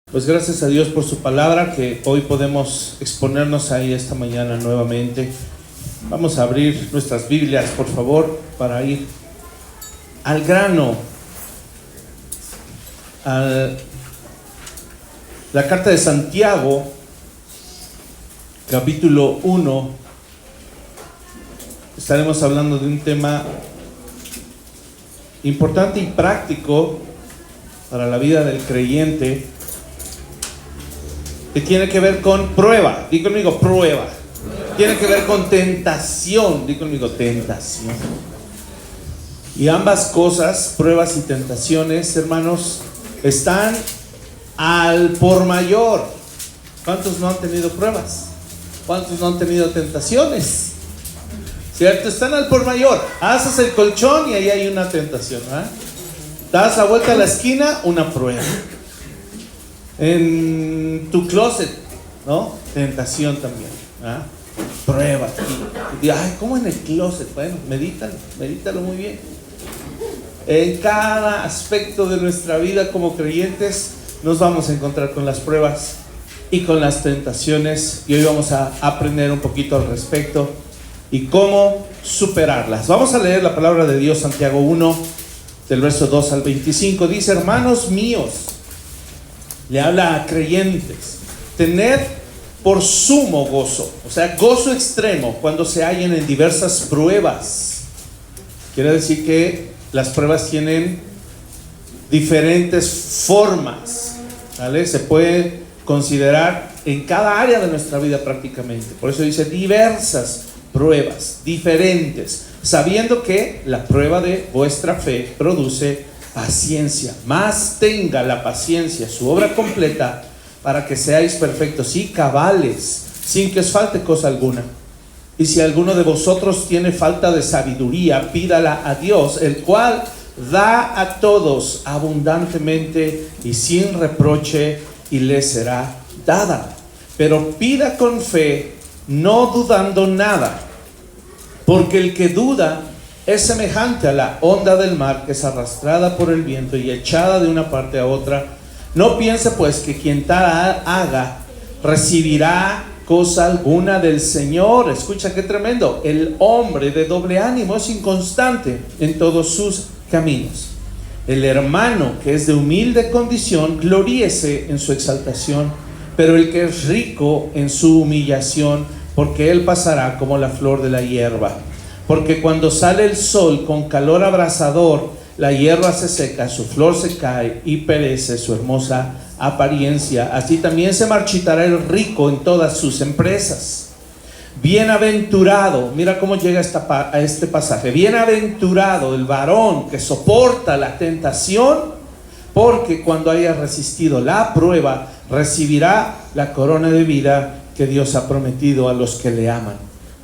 Pues gracias a Dios por su palabra, que hoy podemos exponernos ahí esta mañana nuevamente. Vamos a abrir nuestras Biblias, por favor, para ir al grano. La carta de Santiago, capítulo 1. Estaremos hablando de un tema importante y práctico para la vida del creyente, que tiene que ver con prueba. Di conmigo, prueba. Tiene que ver con tentación. Di conmigo, tentación. Y ambas cosas, pruebas y tentaciones, hermanos, están al por mayor. ¿Cuántos no han tenido pruebas? ¿Cuántos no han tenido tentaciones? ¿Cierto? Están al por mayor. Haces el colchón y ahí hay una tentación, ¿eh? Das la vuelta a la esquina, una prueba. En tu closet, ¿no? Tentación también, ¿ah? Prueba. Y ay, ¿cómo en el closet? Bueno, medítalo muy bien. En cada aspecto de nuestra vida como creyentes nos vamos a encontrar con las pruebas y con las tentaciones, y hoy vamos a aprender un poquito al respecto y cómo superarlas. Vamos a leer la palabra de Dios, Santiago 1, del verso 2 al 25. Dice: hermanos míos, le habla a creyentes, tened por sumo gozo, o sea, gozo extremo, cuando se hallen en diversas pruebas. Quiere decir que las pruebas tienen diferentes formas, ¿vale? Se puede considerar en cada área de nuestra vida prácticamente. Por eso dice diversas pruebas, diferentes, sabiendo que la prueba de vuestra fe produce paciencia. Más tenga la paciencia su obra completa, para que seáis perfectos y cabales, sin que os falte cosa alguna. Y si alguno de vosotros tiene falta de sabiduría, pídala a Dios, el cual da a todos abundantemente y sin reproche, y le será dada. Pero pida con fe, no dudando nada, porque el que duda es semejante a la onda del mar, que es arrastrada por el viento y echada de una parte a otra. No piense pues que quien tal haga recibirá cosa alguna del Señor. Escucha qué tremendo. El hombre de doble ánimo es inconstante en todos sus caminos. El hermano que es de humilde condición, gloríese en su exaltación, pero el que es rico en su humillación, porque él pasará como la flor de la hierba. Porque cuando sale el sol con calor abrasador, la hierba se seca, su flor se cae y perece su hermosa apariencia. Así también se marchitará el rico en todas sus empresas. Bienaventurado, mira cómo llega a este pasaje. Bienaventurado el varón que soporta la tentación, porque cuando haya resistido la prueba, recibirá la corona de vida que Dios ha prometido a los que le aman.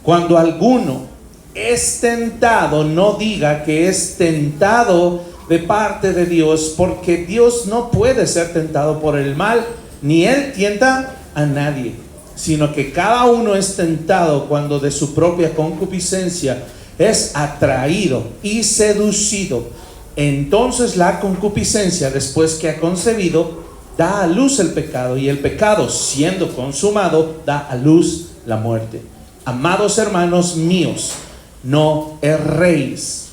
Cuando alguno es tentado, no diga que es tentado de parte de Dios, porque Dios no puede ser tentado por el mal, ni Él tienta a nadie, sino que cada uno es tentado cuando de su propia concupiscencia es atraído y seducido. Entonces la concupiscencia, después que ha concebido, da a luz el pecado, y el pecado, siendo consumado, da a luz la muerte. Amados hermanos míos, no erréis.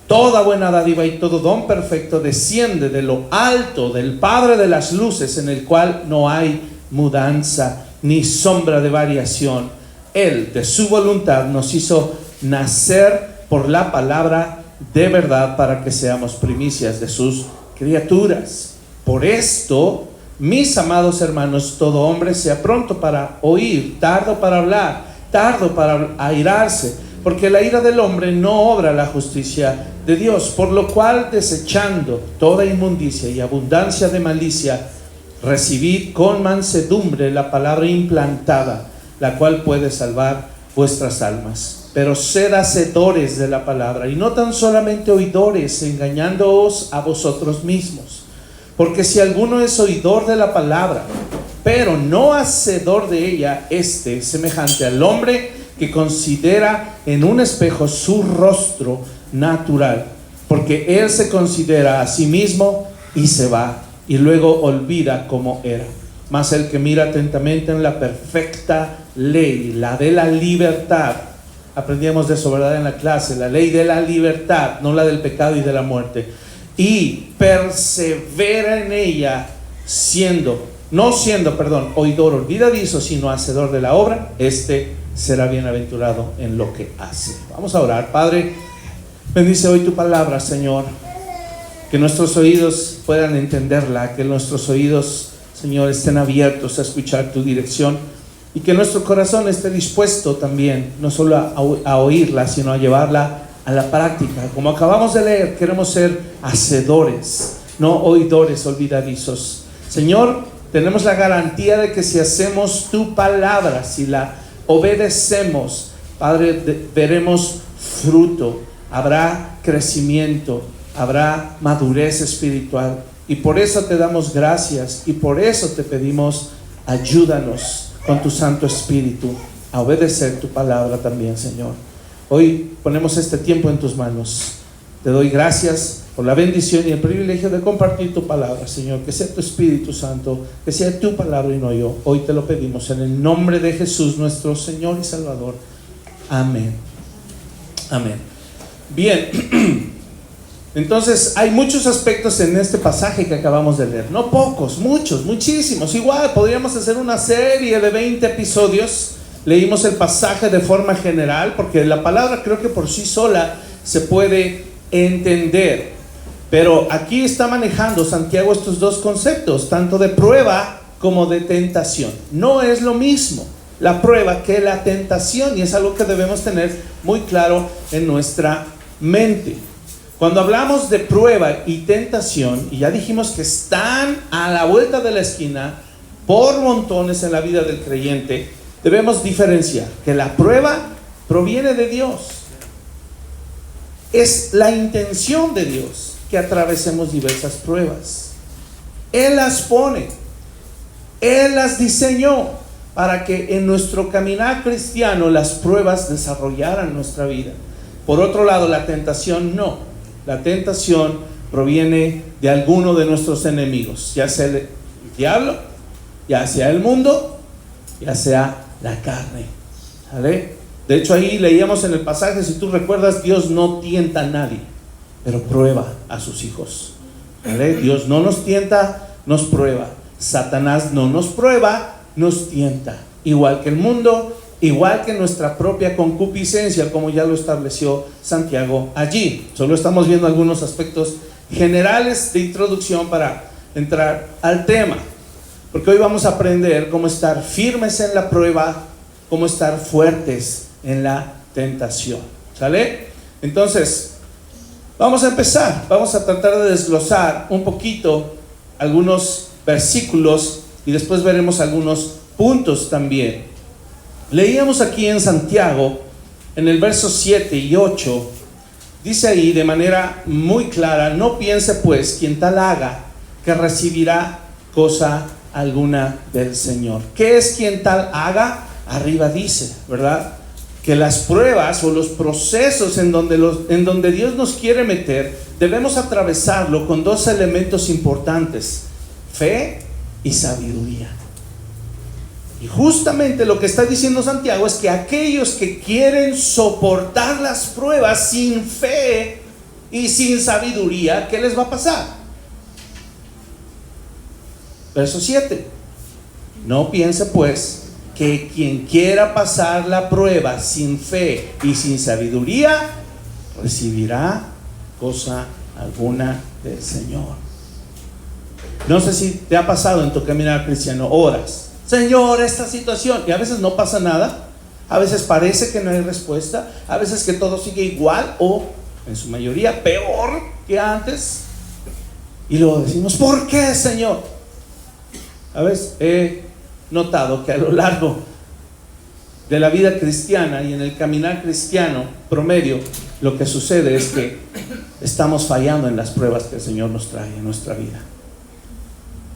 Toda buena dádiva y todo don perfecto desciende de lo alto del Padre de las luces, en el cual no hay mudanza ni sombra de variación. Él, de su voluntad, nos hizo nacer por la palabra de verdad, para que seamos primicias de sus criaturas. Por esto, mis amados hermanos, todo hombre sea pronto para oír, tardo para hablar, tardo para airarse, porque la ira del hombre no obra la justicia de Dios. Por lo cual, desechando toda inmundicia y abundancia de malicia, recibid con mansedumbre la palabra implantada, la cual puede salvar vuestras almas. Pero sed hacedores de la palabra, y no tan solamente oidores, engañándoos a vosotros mismos. Porque si alguno es oidor de la palabra, pero no hacedor de ella, este es semejante al hombre que considera en un espejo su rostro natural, porque él se considera a sí mismo y se va y luego olvida cómo era. Mas el que mira atentamente en la perfecta ley, la de la libertad, aprendíamos de eso, ¿verdad? En la clase, la ley de la libertad, no la del pecado y de la muerte, y persevera en ella, no siendo, oidor olvidadizo, sino hacedor de la obra, este será bienaventurado en lo que hace. Vamos a orar. Padre, bendice hoy tu palabra, Señor, que nuestros oídos puedan entenderla, que nuestros oídos, Señor, estén abiertos a escuchar tu dirección, y que nuestro corazón esté dispuesto también, no solo a oírla, sino a llevarla a la práctica. Como acabamos de leer, queremos ser hacedores, no oidores olvidadizos. Señor, tenemos la garantía de que si hacemos tu palabra, si la obedecemos, Padre, veremos fruto, habrá crecimiento, habrá madurez espiritual. Y por eso te damos gracias, y por eso te pedimos, ayúdanos con tu Santo Espíritu a obedecer tu palabra también, Señor. Hoy ponemos este tiempo en tus manos. Te doy gracias por la bendición y el privilegio de compartir tu palabra, Señor. Que sea tu Espíritu Santo, que sea tu palabra y no yo. Hoy te lo pedimos en el nombre de Jesús, nuestro Señor y Salvador. Amén. Amén. Bien. Entonces hay muchos aspectos en este pasaje que acabamos de leer. No pocos, muchos, muchísimos. Igual podríamos hacer una serie de 20 episodios. Leímos el pasaje de forma general, porque la palabra creo que por sí sola se puede entender. Pero aquí está manejando Santiago estos dos conceptos, tanto de prueba como de tentación. No es lo mismo la prueba que la tentación, y es algo que debemos tener muy claro en nuestra mente. Cuando hablamos de prueba y tentación, y ya dijimos que están a la vuelta de la esquina por montones en la vida del creyente, debemos diferenciar que la prueba proviene de Dios. Es la intención de Dios que atravesemos diversas pruebas. Él las pone, Él las diseñó para que en nuestro caminar cristiano las pruebas desarrollaran nuestra vida. Por otro lado, la tentación no. La tentación proviene de alguno de nuestros enemigos, ya sea el diablo, ya sea el mundo, ya sea la carne. ¿Vale? De hecho, ahí leíamos en el pasaje, si tú recuerdas, Dios no tienta a nadie, pero prueba a sus hijos. ¿Vale? Dios no nos tienta, nos prueba. Satanás no nos prueba, nos tienta. Igual que el mundo, igual que nuestra propia concupiscencia, como ya lo estableció Santiago allí. Solo estamos viendo algunos aspectos generales de introducción para entrar al tema, porque hoy vamos a aprender cómo estar firmes en la prueba, cómo estar fuertes en la tentación. ¿Sale? Entonces, vamos a empezar. Vamos a tratar de desglosar un poquito algunos versículos y después veremos algunos puntos también. Leíamos aquí en Santiago, en el verso 7 y 8, dice ahí de manera muy clara: no piense pues quien tal haga que recibirá cosa alguna del Señor. ¿Qué es quien tal haga? Arriba dice, ¿verdad? Que las pruebas o los procesos en donde Dios nos quiere meter, debemos atravesarlo con dos elementos importantes: fe y sabiduría. Y justamente lo que está diciendo Santiago es que aquellos que quieren soportar las pruebas sin fe y sin sabiduría, ¿qué les va a pasar? Verso 7: no piense pues que quien quiera pasar la prueba sin fe y sin sabiduría recibirá cosa alguna del Señor. No sé si te ha pasado en tu caminar cristiano, oras, Señor, esta situación, y a veces no pasa nada, a veces parece que no hay respuesta, a veces que todo sigue igual o en su mayoría peor que antes, y luego decimos: ¿por qué, Señor? A veces he notado que a lo largo de la vida cristiana y en el caminar cristiano promedio, lo que sucede es que estamos fallando en las pruebas que el Señor nos trae en nuestra vida.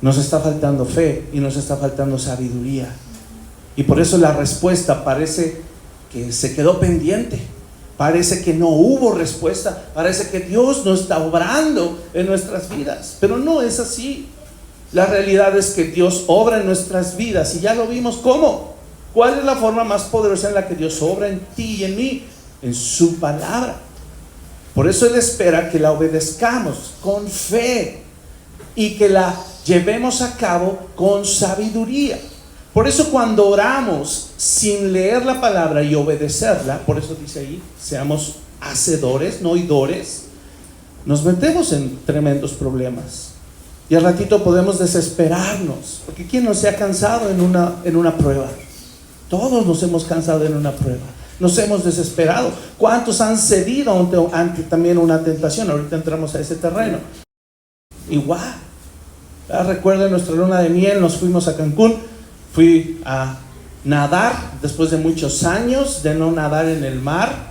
Nos está faltando fe y nos está faltando sabiduría, y por eso la respuesta parece que se quedó pendiente, parece que no hubo respuesta, parece que Dios no está obrando en nuestras vidas, pero no es así. La realidad es que Dios obra en nuestras vidas y ya lo vimos. ¿Cómo? ¿Cuál es la forma más poderosa en la que Dios obra en ti y en mí? En su palabra. Por eso Él espera que la obedezcamos con fe y que la llevemos a cabo con sabiduría. Por eso cuando oramos sin leer la palabra y obedecerla, por eso dice ahí, seamos hacedores, no oidores, nos metemos en tremendos problemas. Y al ratito podemos desesperarnos, porque ¿quién no se ha cansado en una prueba? Todos nos hemos cansado en una prueba, nos hemos desesperado. ¿Cuántos han cedido ante también una tentación? Ahorita entramos a ese terreno. Igual, recuerdo en nuestra luna de miel, nos fuimos a Cancún, fui a nadar después de muchos años de no nadar en el mar,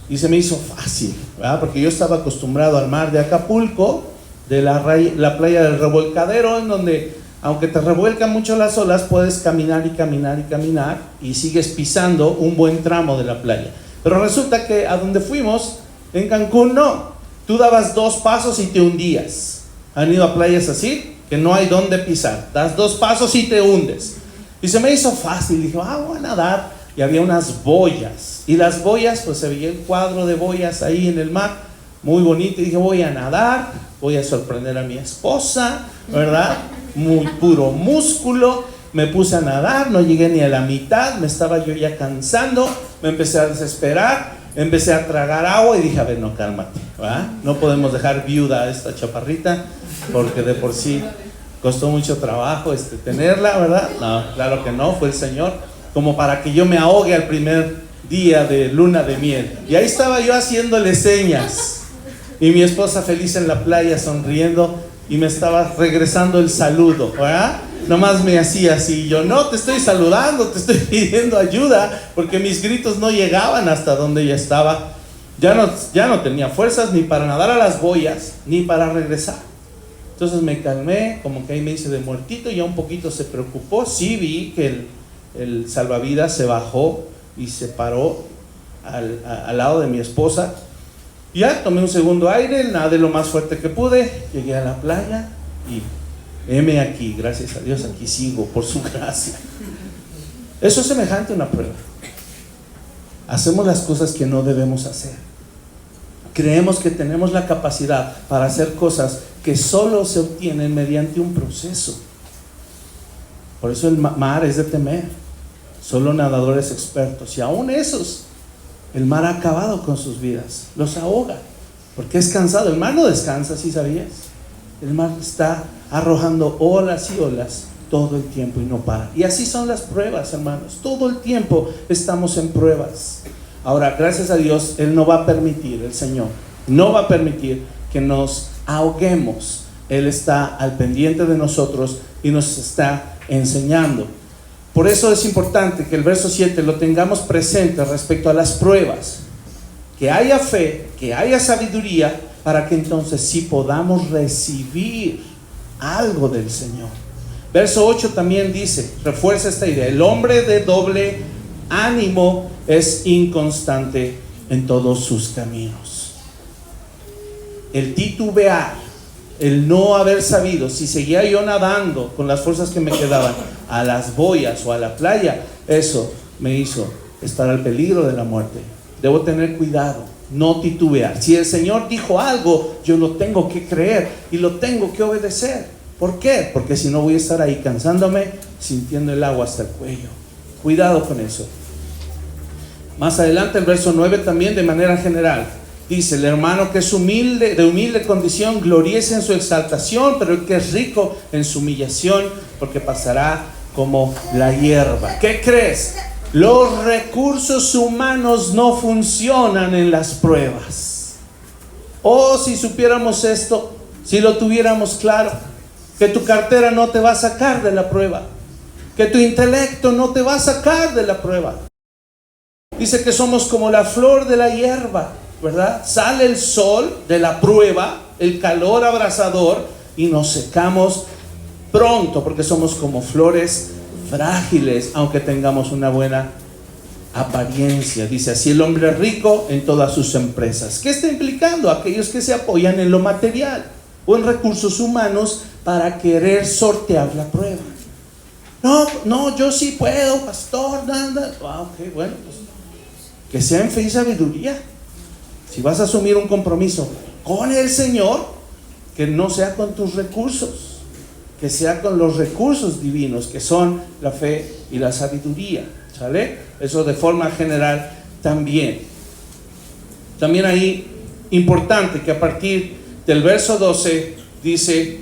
y se me hizo fácil, ¿verdad? Porque yo estaba acostumbrado al mar de Acapulco, de la playa del Revolcadero, en donde aunque te revuelcan mucho las olas, puedes caminar y caminar y caminar y sigues pisando un buen tramo de la playa. Pero resulta que a donde fuimos, en Cancún, no, tú dabas 2 pasos y te hundías. ¿Han ido a playas así? Que no hay dónde pisar, das 2 pasos y te hundes. Y se me hizo fácil, dije, voy a nadar. Y había unas boyas, y las boyas, pues se veía el cuadro de boyas ahí en el mar, muy bonito, y dije, voy a nadar, voy a sorprender a mi esposa, ¿verdad? Muy puro músculo. Me puse a nadar, no llegué ni a la mitad, me estaba yo ya cansando, me empecé a desesperar, empecé a tragar agua y dije, a ver, no, cálmate, ¿verdad? No podemos dejar viuda a esta chaparrita, porque de por sí costó mucho trabajo tenerla, ¿verdad? No, claro que no, fue el Señor, como para que yo me ahogue al primer día de luna de miel. Y ahí estaba yo haciéndole señas, y mi esposa feliz en la playa sonriendo, y me estaba regresando el saludo, ¿verdad? Nomás me hacía así, yo no te estoy saludando, te estoy pidiendo ayuda, porque mis gritos no llegaban hasta donde ella estaba. Ya no tenía fuerzas ni para nadar a las boyas, ni para regresar. Entonces me calmé, como que ahí me hice de muertito, ya un poquito se preocupó. Sí vi que el salvavidas se bajó y se paró al lado de mi esposa. Ya tomé un segundo aire, nadé lo más fuerte que pude, llegué a la playa y heme aquí, gracias a Dios, aquí sigo por su gracia. Eso es semejante a una prueba. Hacemos las cosas que no debemos hacer. Creemos que tenemos la capacidad para hacer cosas que solo se obtienen mediante un proceso. Por eso el mar es de temer. Solo nadadores expertos, y aún esos, el mar ha acabado con sus vidas, los ahoga, porque es cansado. El mar no descansa, ¿sí sabías? El mar está arrojando olas y olas todo el tiempo y no para. Y así son las pruebas, hermanos. Todo el tiempo estamos en pruebas. Ahora, gracias a Dios, Él no va a permitir, el Señor no va a permitir que nos ahoguemos. Él está al pendiente de nosotros y nos está enseñando. Por eso es importante que el verso 7 lo tengamos presente respecto a las pruebas. Que haya fe, que haya sabiduría, para que entonces sí podamos recibir algo del Señor. Verso 8 también dice, refuerza esta idea: el hombre de doble ánimo es inconstante en todos sus caminos. El titubear, el no haber sabido si seguía yo nadando con las fuerzas que me quedaban a las boyas o a la playa, eso me hizo estar al peligro de la muerte. Debo tener cuidado, no titubear. Si el Señor dijo algo, yo lo tengo que creer y lo tengo que obedecer. ¿Por qué? Porque si no voy a estar ahí cansándome, sintiendo el agua hasta el cuello. Cuidado con eso. Más adelante el verso 9 también, de manera general, dice: el hermano que es humilde, de humilde condición, gloríese en su exaltación, pero el que es rico en su humillación, porque pasará como la hierba. ¿Qué crees? Los recursos humanos no funcionan en las pruebas. Oh, si supiéramos esto, si lo tuviéramos claro, que tu cartera no te va a sacar de la prueba, que tu intelecto no te va a sacar de la prueba. Dice que somos como la flor de la hierba, ¿verdad? Sale el sol de la prueba, el calor abrasador, y nos secamos pronto, porque somos como flores frágiles, aunque tengamos una buena apariencia. Dice así: el hombre rico en todas sus empresas. ¿Qué está implicando? Aquellos que se apoyan en lo material o en recursos humanos para querer sortear la prueba. No, yo sí puedo, pastor. Ok, bueno, pues que sea en fe y sabiduría. Si vas a asumir un compromiso con el Señor, que no sea con tus recursos, que sea con los recursos divinos, que son la fe y la sabiduría. ¿Sale? Eso de forma general también. También ahí, importante que a partir del verso 12 dice: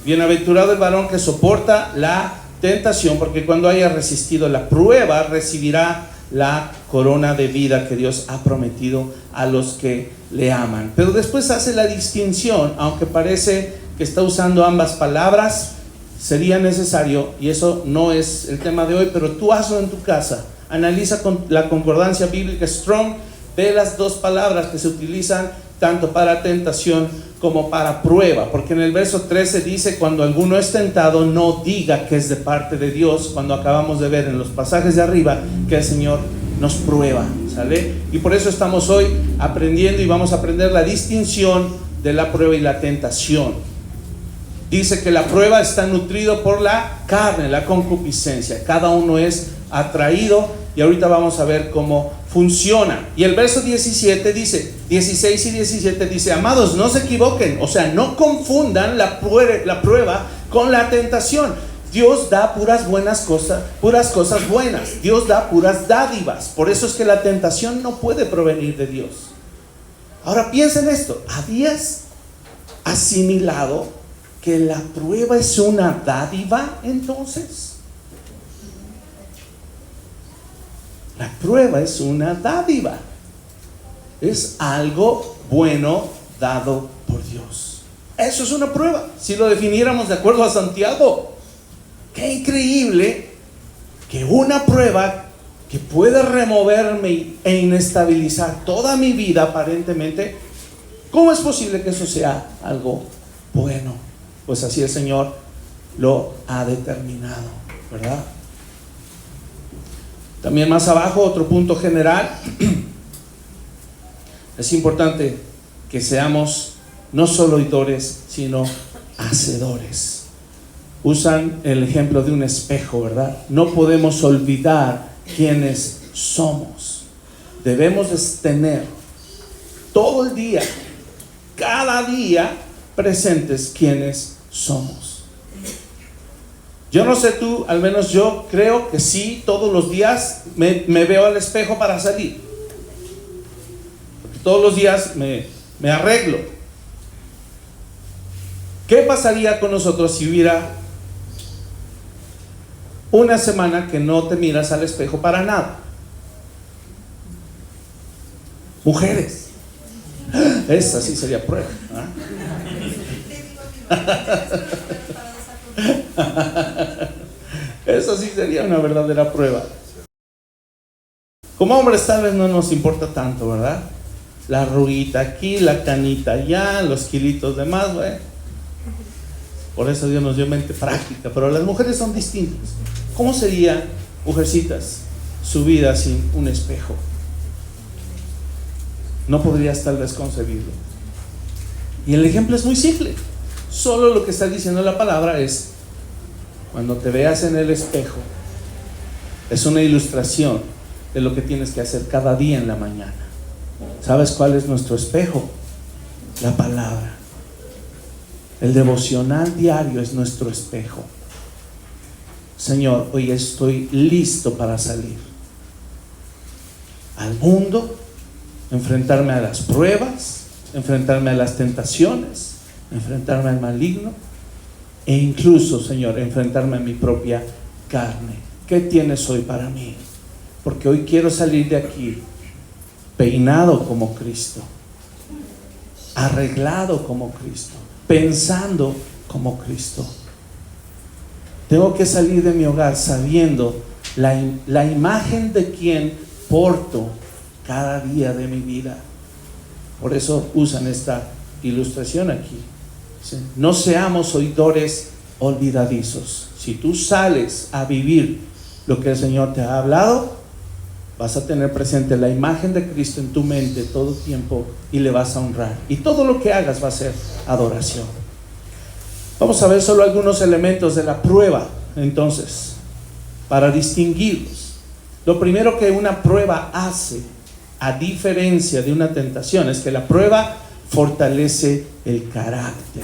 bienaventurado el varón que soporta la tentación, porque cuando haya resistido la prueba, recibirá la corona de vida que Dios ha prometido a los que le aman. Pero después hace la distinción, aunque parece que está usando ambas palabras, sería necesario, y eso no es el tema de hoy, pero tú hazlo en tu casa. Analiza con la concordancia bíblica Strong, ve las dos palabras que se utilizan tanto para tentación como para prueba, porque en el verso 13 dice: cuando alguno es tentado, no diga que es de parte de Dios, cuando acabamos de ver en los pasajes de arriba que el Señor nos prueba, ¿sale? Y por eso estamos hoy aprendiendo, y vamos a aprender la distinción de la prueba y la tentación. Dice que la prueba está nutrido por la carne, la concupiscencia. Cada uno es atraído, y ahorita vamos a ver cómo funciona. Y el verso 17 dice, 16 y 17 dice: amados, no se equivoquen, o sea, no confundan la prueba con la tentación. Dios da puras cosas buenas. Dios da puras dádivas. Por eso es que la tentación no puede provenir de Dios. Ahora piensa en esto: ¿habías asimilado que la prueba es una dádiva entonces? La prueba es una dádiva. Es algo bueno dado por Dios. Eso es una prueba, si lo definiéramos de acuerdo a Santiago. Qué increíble que una prueba que puede removerme e inestabilizar toda mi vida aparentemente, ¿cómo es posible que eso sea algo bueno? Pues así el Señor lo ha determinado, ¿verdad? También más abajo, otro punto general. Es importante que seamos no solo oidores, sino hacedores. Usan el ejemplo de un espejo, ¿verdad? No podemos olvidar quiénes somos. Debemos tener todo el día, cada día, presentes quiénes somos. Yo no sé tú, al menos yo creo que sí, todos los días me veo al espejo para salir. Porque todos los días me arreglo. ¿Qué pasaría con nosotros si hubiera una semana que no te miras al espejo para nada? Mujeres, esa sí sería prueba, Eso sí sería una verdadera prueba. Como hombres tal vez no nos importa tanto, ¿verdad? La arruguita aquí, la canita allá, los kilitos de más, ¿verdad? Por eso Dios nos dio mente práctica. Pero las mujeres son distintas. ¿Cómo sería, mujercitas, su vida sin un espejo? No podrías tal vez concebirlo. Y el ejemplo es muy simple. Solo lo que está diciendo la palabra es: cuando te veas en el espejo, es una ilustración de lo que tienes que hacer cada día en la mañana. ¿Sabes cuál es nuestro espejo? La palabra. El devocional diario es nuestro espejo. Señor, hoy estoy listo para salir al mundo, enfrentarme a las pruebas, enfrentarme a las tentaciones, enfrentarme al maligno, e incluso, Señor, enfrentarme a mi propia carne. ¿Qué tienes hoy para mí? Porque hoy quiero salir de aquí peinado como Cristo, arreglado como Cristo, pensando como Cristo. Tengo que salir de mi hogar sabiendo la imagen de quien porto cada día de mi vida. Por eso usan esta ilustración aquí. ¿Sí? No seamos oidores olvidadizos. Si tú sales a vivir lo que el Señor te ha hablado, vas a tener presente la imagen de Cristo en tu mente todo el tiempo y le vas a honrar. Y todo lo que hagas va a ser adoración. Vamos a ver solo algunos elementos de la prueba, entonces, para distinguirlos. Lo primero que una prueba hace, a diferencia de una tentación, es que la prueba fortalece el carácter.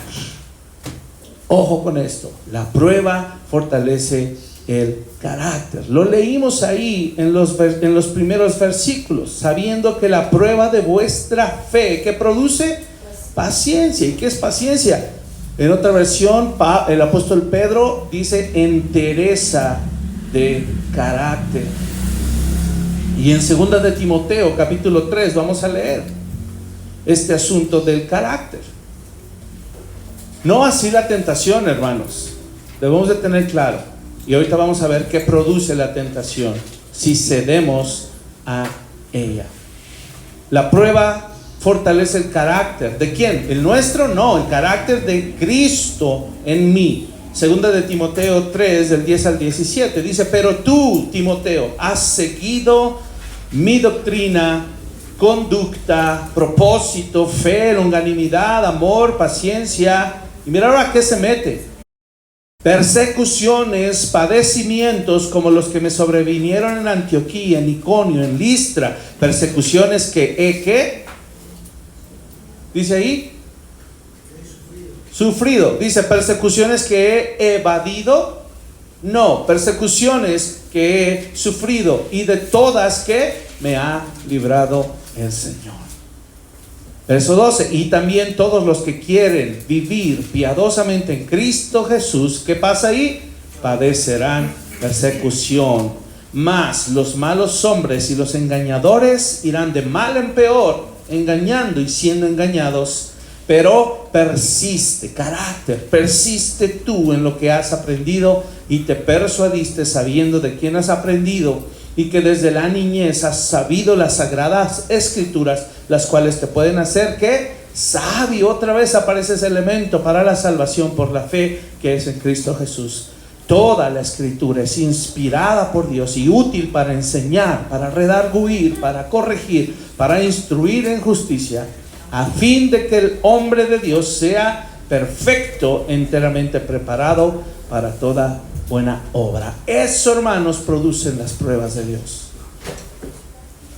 Ojo con esto, la prueba fortalece el carácter. Lo leímos ahí en los primeros versículos, sabiendo que la prueba de vuestra fe, ¿qué produce? Paciencia. ¿Y qué es paciencia? En otra versión, el apóstol Pedro dice entereza de carácter. Y en 2 de Timoteo, capítulo 3, vamos a leer este asunto del carácter. No así la tentación, hermanos. Debemos de tener claro. Y ahorita vamos a ver qué produce la tentación si cedemos a ella. La prueba fortalece el carácter. ¿De quién? ¿El nuestro? No, el carácter de Cristo en mí. 2 de Timoteo 3, del 10 al 17. Dice, pero tú, Timoteo, has seguido mi doctrina, conducta, propósito, fe, longanimidad, amor, paciencia. Y mira ahora qué se mete. Persecuciones, padecimientos como los que me sobrevinieron en Antioquía, en Iconio, en Listra. Persecuciones que ¿qué? Dice ahí, sufrido. Dice persecuciones que he evadido. No, persecuciones que he sufrido, y de todas que me ha librado el Señor. Verso 12, y también todos los que quieren vivir piadosamente en Cristo Jesús, ¿qué pasa ahí? Padecerán persecución. Mas los malos hombres y los engañadores irán de mal en peor, engañando y siendo engañados. Pero persiste, carácter, persiste tú en lo que has aprendido y te persuadiste sabiendo de quién has aprendido y que desde la niñez has sabido las sagradas escrituras, las cuales te pueden hacer que sabio. Otra vez aparece ese elemento para la salvación por la fe que es en Cristo Jesús. Toda la escritura es inspirada por Dios y útil para enseñar, para redarguir, para corregir, para instruir en justicia, a fin de que el hombre de Dios sea perfecto, enteramente preparado para toda buena obra. Eso, hermanos, producen las pruebas de Dios.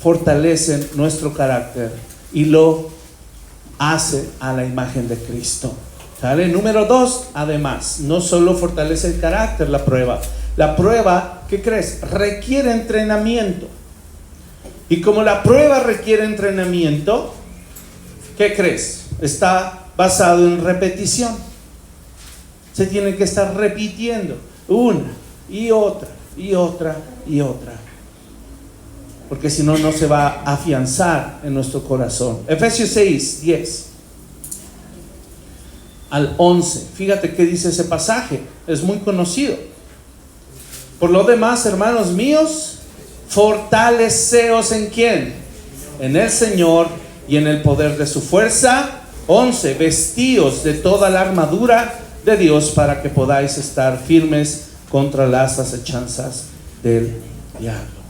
Fortalecen nuestro carácter y lo hace a la imagen de Cristo. ¿Sale? Número 2, además, no solo fortalece el carácter la prueba, ¿qué crees? Requiere entrenamiento. Y como la prueba requiere entrenamiento, ¿qué crees? Está basado en repetición. Se tiene que estar repitiendo una y otra y otra y otra, porque si no, no se va a afianzar en nuestro corazón. Efesios 6, 10 al 11. Fíjate qué dice ese pasaje, es muy conocido. Por lo demás, hermanos míos, fortaleceos ¿en quién? En el Señor y en el poder de su fuerza. 11. Vestíos de toda la armadura de Dios para que podáis estar firmes contra las acechanzas del diablo.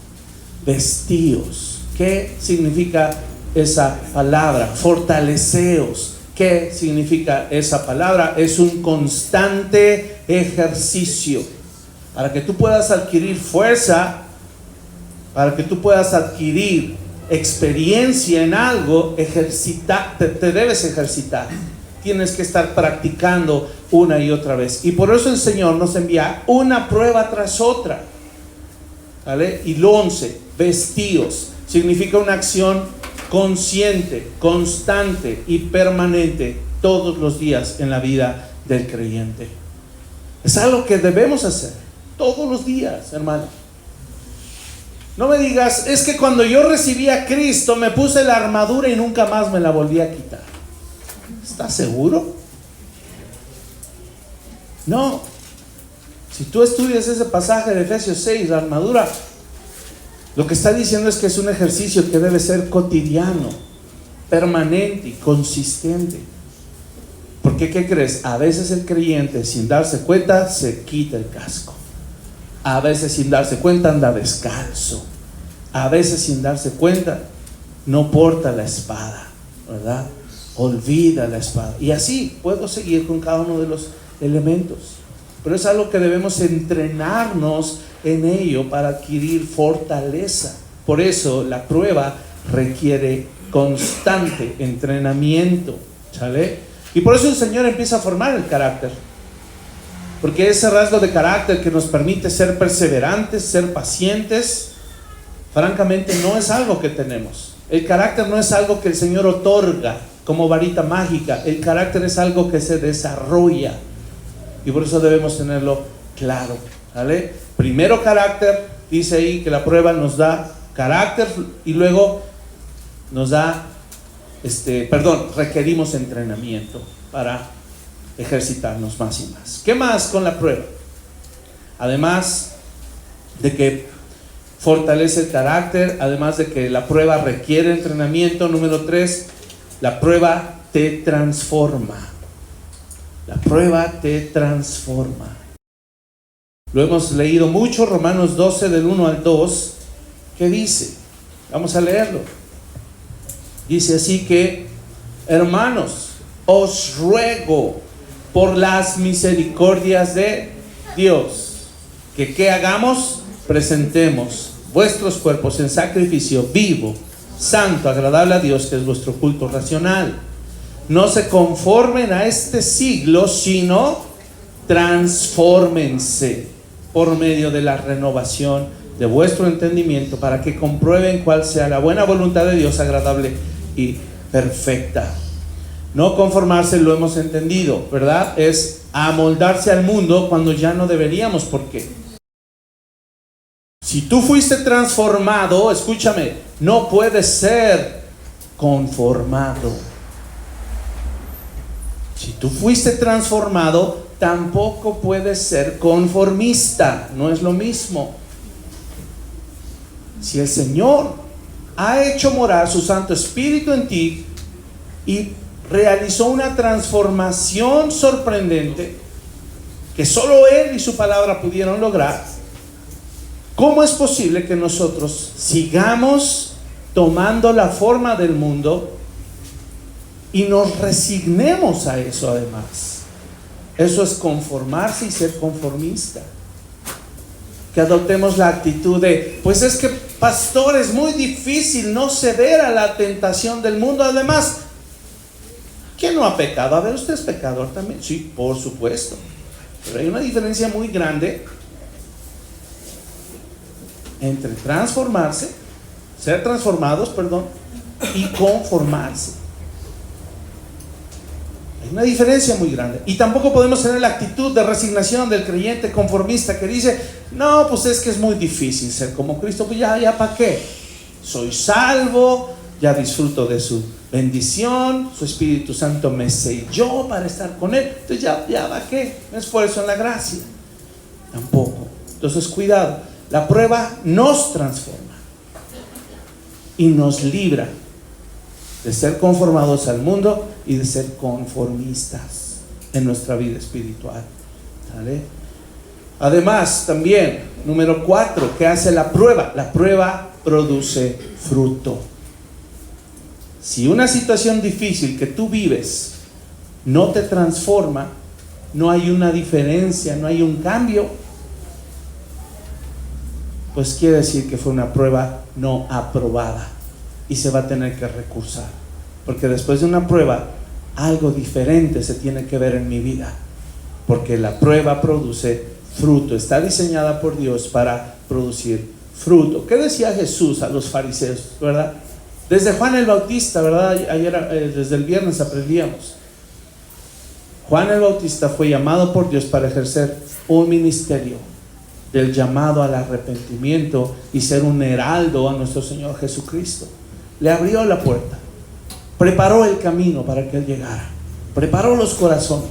Vestíos. ¿Qué significa esa palabra? Fortaleceos. ¿Qué significa esa palabra? Es un constante ejercicio. Para que tú puedas adquirir fuerza, para que tú puedas adquirir experiencia en algo, te debes ejercitar. Tienes que estar practicando una y otra vez. Y por eso el Señor nos envía una prueba tras otra. ¿Vale? Y lo 11, vestíos, significa una acción consciente, constante y permanente todos los días en la vida del creyente. Es algo que debemos hacer todos los días, hermano. No me digas, es que cuando yo recibí a Cristo me puse la armadura y nunca más me la volví a quitar. ¿Estás seguro? No. Si tú estudias ese pasaje de Efesios 6, la armadura, lo que está diciendo es que es un ejercicio que debe ser cotidiano, permanente y consistente. Porque, ¿qué crees? A veces el creyente, sin darse cuenta, se quita el casco. A veces sin darse cuenta anda descalzo. A veces sin darse cuenta no porta la espada, ¿verdad? Olvida la espada. Y así puedo seguir con cada uno de los elementos. Pero es algo que debemos entrenarnos en ello para adquirir fortaleza. Por eso la prueba requiere constante entrenamiento, ¿sale? Y por eso el Señor empieza a formar el carácter. Porque ese rasgo de carácter que nos permite ser perseverantes, ser pacientes, francamente no es algo que tenemos. El carácter no es algo que el Señor otorga como varita mágica. El carácter es algo que se desarrolla. Y por eso debemos tenerlo claro, ¿vale? Primero carácter, dice ahí que la prueba nos da carácter y luego nos da, requerimos entrenamiento para ejercitarnos más y más. ¿Qué más con la prueba? Además de que fortalece el carácter, además de que la prueba requiere entrenamiento, número 3, la prueba te transforma. La prueba te transforma. Lo hemos leído mucho, Romanos 12 del 1 al 2, ¿qué dice? Vamos a leerlo. Dice así que, hermanos, os ruego por las misericordias de Dios, que ¿qué hagamos? Presentemos vuestros cuerpos en sacrificio vivo, santo, agradable a Dios, que es vuestro culto racional. No se conformen a este siglo, sino transfórmense por medio de la renovación de vuestro entendimiento, para que comprueben cuál sea la buena voluntad de Dios, agradable y perfecta. No conformarse, lo hemos entendido, ¿verdad? Es amoldarse al mundo cuando ya no deberíamos. ¿Por qué? Si tú fuiste transformado, escúchame, no puedes ser conformado. Si tú fuiste transformado, tampoco puedes ser conformista. No es lo mismo. Si el Señor ha hecho morar su Santo Espíritu en ti y realizó una transformación sorprendente que solo Él y su palabra pudieron lograr, ¿cómo es posible que nosotros sigamos tomando la forma del mundo y nos resignemos a eso? Además, eso es conformarse y ser conformista. Que adoptemos la actitud de, pues es que, pastor, es muy difícil no ceder a la tentación del mundo. Además, ¿quién no ha pecado? A ver, ¿usted es pecador también? Sí, por supuesto. Pero hay una diferencia muy grande entre transformarse, ser transformados, y conformarse. Hay una diferencia muy grande. Y tampoco podemos tener la actitud de resignación del creyente conformista que dice, no, pues es que es muy difícil ser como Cristo. Pues ya ¿para qué? Soy salvo, ya disfruto de su bendición, su Espíritu Santo me selló para estar con Él. Entonces ya ¿para qué? Me esfuerzo en la gracia. Tampoco. Entonces cuidado, la prueba nos transforma y nos libra de ser conformados al mundo y de ser conformistas en nuestra vida espiritual. ¿Vale? Además, también, número 4, ¿qué hace la prueba? La prueba produce fruto. Si una situación difícil que tú vives no te transforma, no hay una diferencia, no hay un cambio, pues quiere decir que fue una prueba no aprobada y se va a tener que recursar, porque después de una prueba algo diferente se tiene que ver en mi vida, porque la prueba produce fruto, está diseñada por Dios para producir fruto. ¿Qué decía Jesús a los fariseos, verdad? Desde Juan el Bautista, ¿verdad? Ayer, desde el viernes aprendíamos. Juan el Bautista fue llamado por Dios para ejercer un ministerio del llamado al arrepentimiento y ser un heraldo a nuestro Señor Jesucristo. Le abrió la puerta, preparó el camino para que Él llegara, preparó los corazones.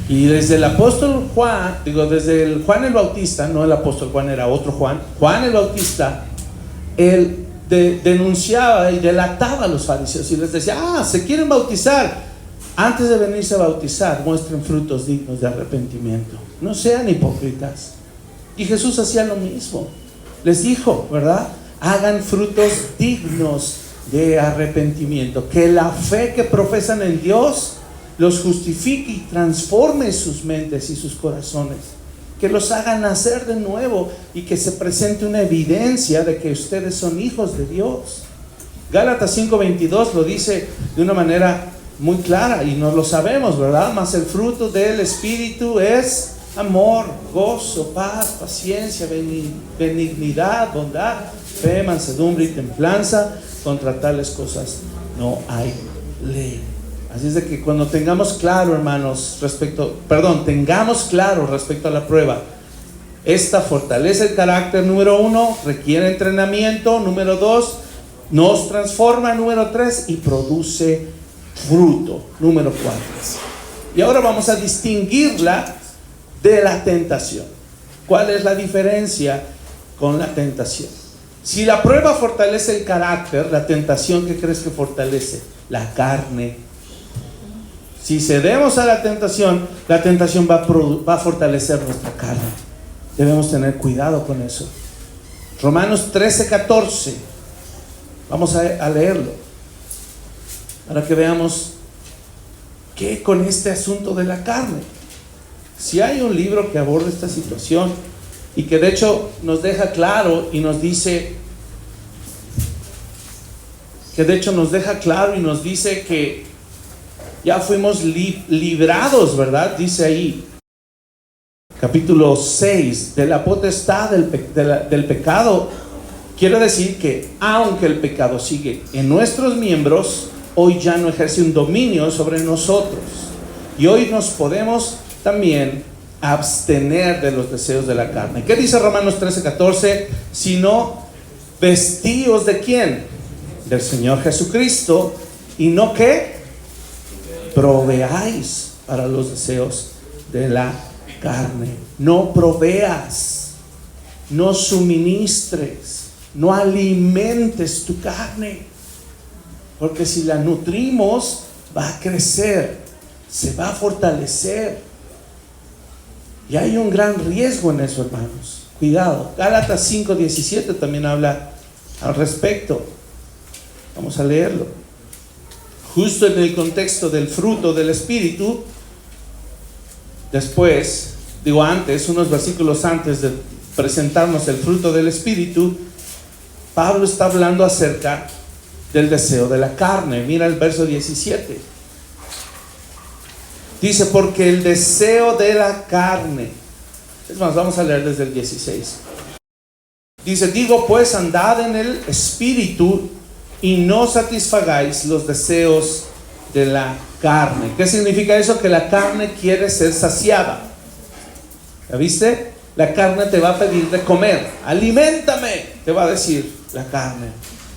Y desde el apóstol Juan, desde el Juan el Bautista, no el apóstol Juan, era otro Juan, Juan el Bautista, él denunciaba y delataba a los fariseos y les decía, se quieren bautizar, antes de venirse a bautizar, muestren frutos dignos de arrepentimiento, no sean hipócritas. Y Jesús hacía lo mismo, les dijo, ¿verdad? Hagan frutos dignos de arrepentimiento, que la fe que profesan en Dios los justifique y transforme sus mentes y sus corazones, que los haga nacer de nuevo y que se presente una evidencia de que ustedes son hijos de Dios. Gálatas 5:22 lo dice de una manera muy clara y no lo sabemos, ¿verdad? Mas el fruto del Espíritu es amor, gozo, paz, paciencia, benignidad, bondad, fe, mansedumbre y templanza. Contra tales cosas no hay ley. Así es de que cuando tengamos claro, hermanos, tengamos claro respecto a la prueba, esta fortalece el carácter, número 1, requiere entrenamiento, número 2, nos transforma, número 3, y produce fruto, número 4. Y ahora vamos a distinguirla de la tentación. ¿Cuál es la diferencia con la tentación? Si la prueba fortalece el carácter, la tentación, ¿qué crees que fortalece? La carne. Si cedemos a la tentación va a fortalecer nuestra carne. Debemos tener cuidado con eso. Romanos 13:14. Vamos a leerlo para que veamos qué con este asunto de la carne. Si hay un libro que aborda esta situación y que de hecho nos deja claro y nos dice que ya fuimos librados, ¿verdad? Dice ahí, capítulo 6, de la potestad del pecado. Quiere decir que aunque el pecado sigue en nuestros miembros, hoy ya no ejerce un dominio sobre nosotros. Y hoy nos podemos también abstener de los deseos de la carne. ¿Qué dice Romanos 13:14? Sino vestíos ¿de quién? Del Señor Jesucristo, y no que proveáis para los deseos de la carne. No proveas, no suministres, no alimentes tu carne, porque si la nutrimos va a crecer, se va a fortalecer. Y hay un gran riesgo en eso, hermanos. Cuidado. Gálatas 5:17 también habla al respecto. Vamos a leerlo. Justo en el contexto del fruto del Espíritu, antes, unos versículos antes de presentarnos el fruto del Espíritu, Pablo está hablando acerca del deseo de la carne. Mira el verso 17. Dice, porque el deseo de la carne. Es más, vamos a leer desde el 16. Dice, digo pues, andad en el Espíritu y no satisfagáis los deseos de la carne. ¿Qué significa eso? Que la carne quiere ser saciada. ¿Ya viste? La carne te va a pedir de comer. Aliméntame, te va a decir la carne.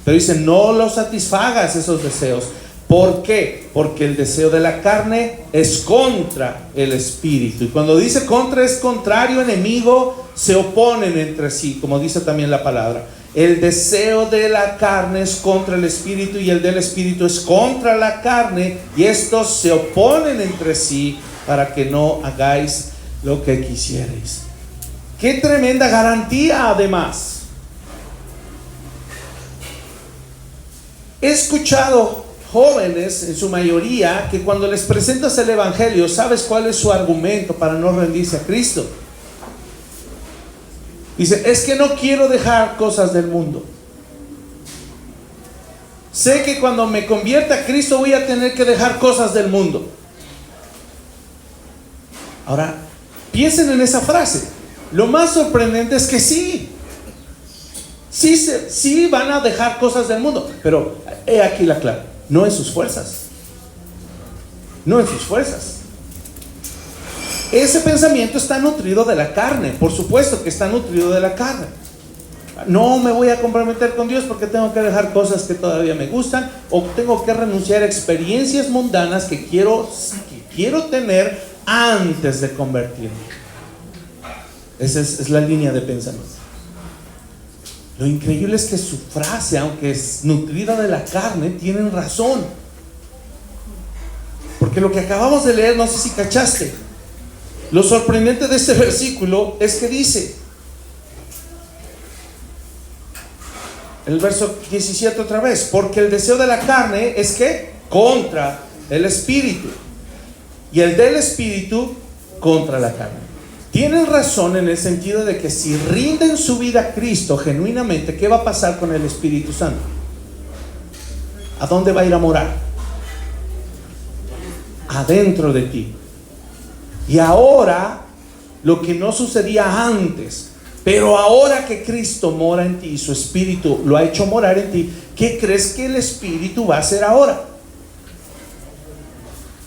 Pero dice, no lo satisfagas esos deseos. ¿Por qué? Porque el deseo de la carne es contra el Espíritu. Y cuando dice contra, es contrario, enemigo, se oponen entre sí, como dice también la palabra. El deseo de la carne es contra el Espíritu y el del Espíritu es contra la carne, y estos se oponen entre sí para que no hagáis lo que quisierais. ¡Qué tremenda garantía! Además, he escuchado jóvenes, en su mayoría, que cuando les presentas el Evangelio, ¿sabes cuál es su argumento para no rendirse a Cristo? Dice, es que no quiero dejar cosas del mundo. Sé que cuando me convierta a Cristo voy a tener que dejar cosas del mundo. Ahora, piensen en esa frase. Lo más sorprendente es que sí van a dejar cosas del mundo, pero he aquí la clave. No en sus fuerzas. No en sus fuerzas. Ese pensamiento está nutrido de la carne. Por supuesto que está nutrido de la carne. No me voy a comprometer con Dios porque tengo que dejar cosas que todavía me gustan, o tengo que renunciar a experiencias mundanas que quiero tener antes de convertirme. Esa es la línea de pensamiento. Lo increíble es que su frase, aunque es nutrida de la carne, tienen razón. Porque lo que acabamos de leer, no sé si cachaste, lo sorprendente de este versículo es que dice, el verso 17 otra vez, porque el deseo de la carne es que contra el Espíritu, y el del Espíritu contra la carne. Tienen razón en el sentido de que si rinden su vida a Cristo genuinamente, ¿qué va a pasar con el Espíritu Santo? ¿A dónde va a ir a morar? Adentro de ti. Y ahora, lo que no sucedía antes, pero ahora que Cristo mora en ti y su Espíritu lo ha hecho morar en ti, ¿qué crees que el Espíritu va a hacer ahora?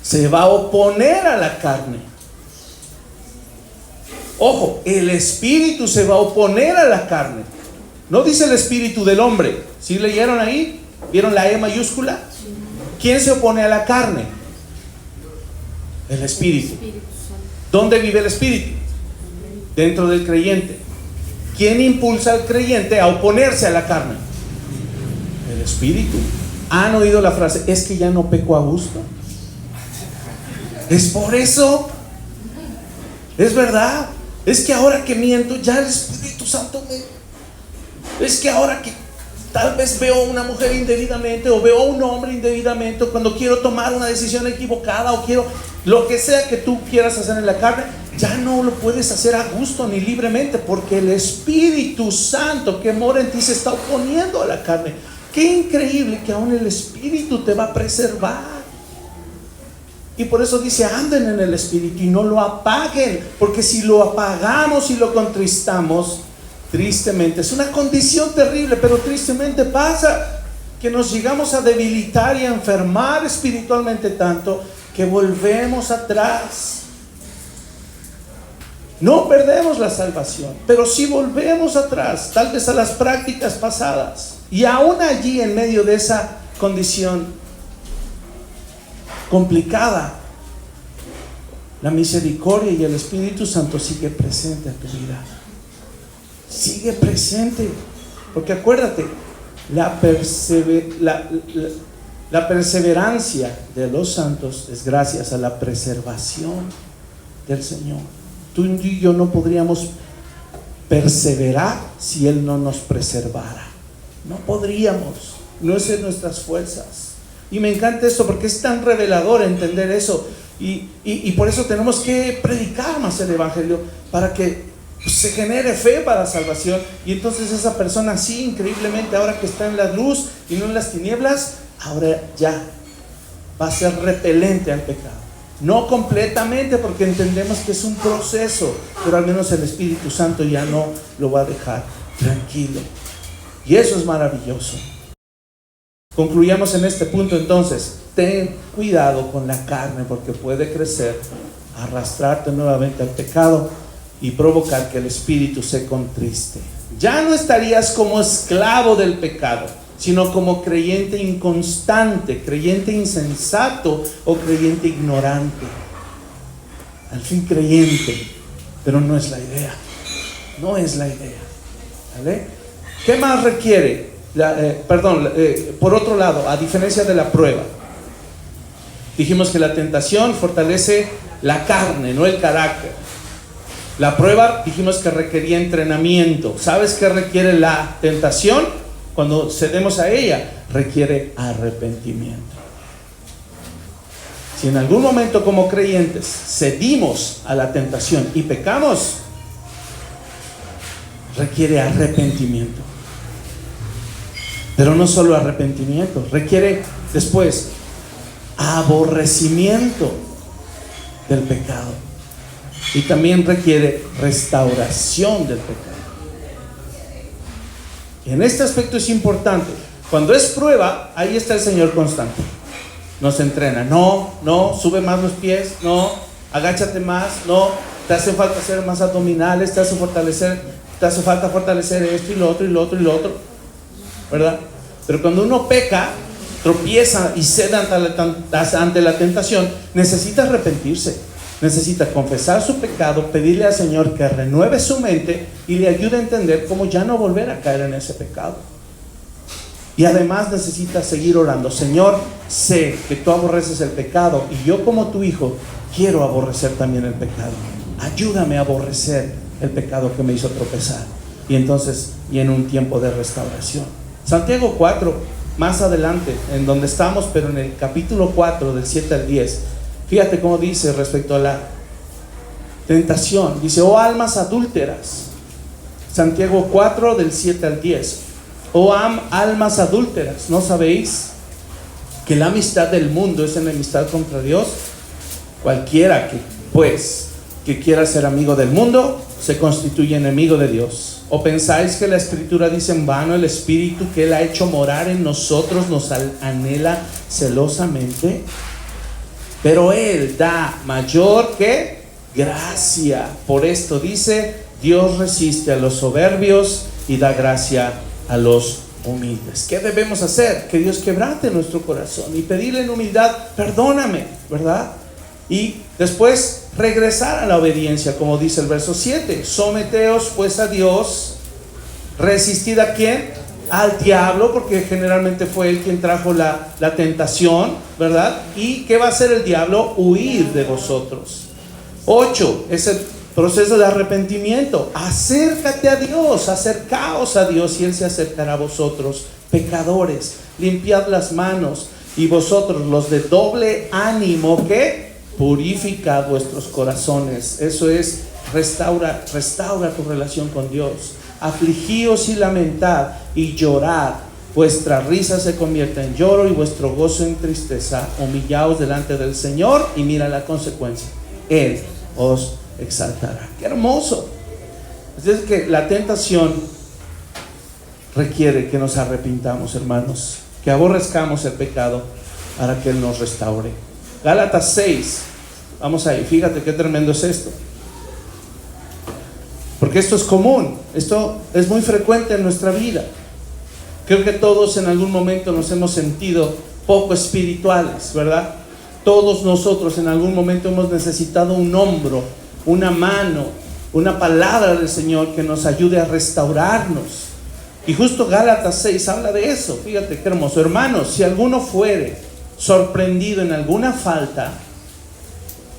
Se va a oponer a la carne. Ojo, el Espíritu se va a oponer a la carne. No dice el Espíritu del hombre. ¿Sí leyeron ahí? ¿Vieron la E mayúscula? ¿Quién se opone a la carne? El Espíritu. ¿Dónde vive el Espíritu? Dentro del creyente. ¿Quién impulsa al creyente a oponerse a la carne? El Espíritu. ¿Han oído la frase? Es que ya no peco a gusto. Es por eso. Es verdad. Es que ahora que miento, ya el Espíritu Santo me... Es que ahora que tal vez veo a una mujer indebidamente, o veo a un hombre indebidamente, o cuando quiero tomar una decisión equivocada, o quiero lo que sea que tú quieras hacer en la carne, ya no lo puedes hacer a gusto ni libremente, porque el Espíritu Santo que mora en ti se está oponiendo a la carne. Qué increíble que aún el Espíritu te va a preservar. Y por eso dice, anden en el Espíritu y no lo apaguen, porque si lo apagamos y lo contristamos, tristemente, es una condición terrible, pero tristemente pasa que nos llegamos a debilitar y a enfermar espiritualmente tanto que volvemos atrás. No perdemos la salvación, pero sí volvemos atrás, tal vez a las prácticas pasadas. Y aún allí, en medio de esa condición complicada, la misericordia y el Espíritu Santo sigue presente a tu vida. Sigue presente, porque acuérdate, la perseverancia de los santos es gracias a la preservación del Señor. Tú y yo no podríamos perseverar si Él no nos preservara. No podríamos, no es en nuestras fuerzas. Y me encanta esto porque es tan revelador entender eso. Y por eso tenemos que predicar más el Evangelio, para que se genere fe para la salvación. Y entonces esa persona así, increíblemente, ahora que está en la luz y no en las tinieblas, ahora ya va a ser repelente al pecado. No completamente, porque entendemos que es un proceso, pero al menos el Espíritu Santo ya no lo va a dejar tranquilo. Y eso es maravilloso. Concluyamos en este punto entonces. Ten cuidado con la carne, porque puede crecer, arrastrarte nuevamente al pecado y provocar que el espíritu se contriste. Ya no estarías como esclavo del pecado, sino como creyente inconstante, creyente insensato o creyente ignorante. Al fin creyente, pero no es la idea. No es la idea. ¿Vale? ¿Qué más requiere? Por otro lado, a diferencia de la prueba, dijimos que la tentación fortalece la carne, no el carácter. La prueba dijimos que requería entrenamiento. ¿Sabes qué requiere la tentación? Cuando cedemos a ella, requiere arrepentimiento. Si en algún momento como creyentes cedimos a la tentación y pecamos, requiere arrepentimiento. Pero no solo arrepentimiento, requiere después aborrecimiento del pecado, y también requiere restauración del pecado. Y en este aspecto es importante. Cuando es prueba, ahí está el Señor constante. Nos entrena. No, sube más los pies. No, agáchate más. No, te hace falta hacer más abdominales. Te hace falta fortalecer esto y lo otro y lo otro y lo otro, ¿verdad? Pero cuando uno peca, tropieza y cede ante la tentación, necesita arrepentirse, necesita confesar su pecado, pedirle al Señor que renueve su mente y le ayude a entender cómo ya no volver a caer en ese pecado. Y además necesita seguir orando. Señor, sé que tú aborreces el pecado, y yo como tu hijo quiero aborrecer también el pecado. Ayúdame a aborrecer el pecado que me hizo tropezar. Y entonces viene un tiempo de restauración. Santiago 4, más adelante, en donde estamos, pero en el capítulo 4, del 7 al 10, Fíjate cómo dice respecto a la tentación. Dice, oh almas adúlteras. Santiago 4 del 7 al 10. Oh almas adúlteras, ¿no sabéis que la amistad del mundo es enemistad contra Dios? Cualquiera que quiera ser amigo del mundo se constituye enemigo de Dios. ¿O pensáis que la Escritura dice en vano, el Espíritu que Él ha hecho morar en nosotros nos anhela celosamente? Pero Él da mayor que gracia. Por esto dice, Dios resiste a los soberbios y da gracia a los humildes. ¿Qué debemos hacer? Que Dios quebrante nuestro corazón y pedirle en humildad, perdóname, ¿verdad? Y después regresar a la obediencia, como dice el verso 7. Someteos pues a Dios. ¿Resistid a quién? Al diablo, porque generalmente fue él quien trajo la tentación, ¿verdad? ¿Y qué va a hacer el diablo? Huir de vosotros. 8, es el proceso de arrepentimiento. Acércate a Dios, acercaos a Dios y Él se acercará a vosotros. Pecadores, limpiad las manos, y vosotros los de doble ánimo, ¿qué? Purificad vuestros corazones. Eso es, restaura tu relación con Dios. Afligíos y lamentad y llorad. Vuestra risa se convierta en lloro y vuestro gozo en tristeza. Humillaos delante del Señor y mira la consecuencia. Él os exaltará. ¡Qué hermoso! Es decir, que la tentación requiere que nos arrepintamos, hermanos, que aborrezcamos el pecado para que Él nos restaure. Gálatas 6, vamos ahí, fíjate qué tremendo es esto, porque esto es común, esto es muy frecuente en nuestra vida. Creo que todos en algún momento nos hemos sentido poco espirituales, ¿verdad? Todos nosotros en algún momento hemos necesitado un hombro, una mano, una palabra del Señor que nos ayude a restaurarnos. Y justo Gálatas 6 habla de eso. Fíjate qué hermoso. Hermanos, si alguno fuere sorprendido en alguna falta,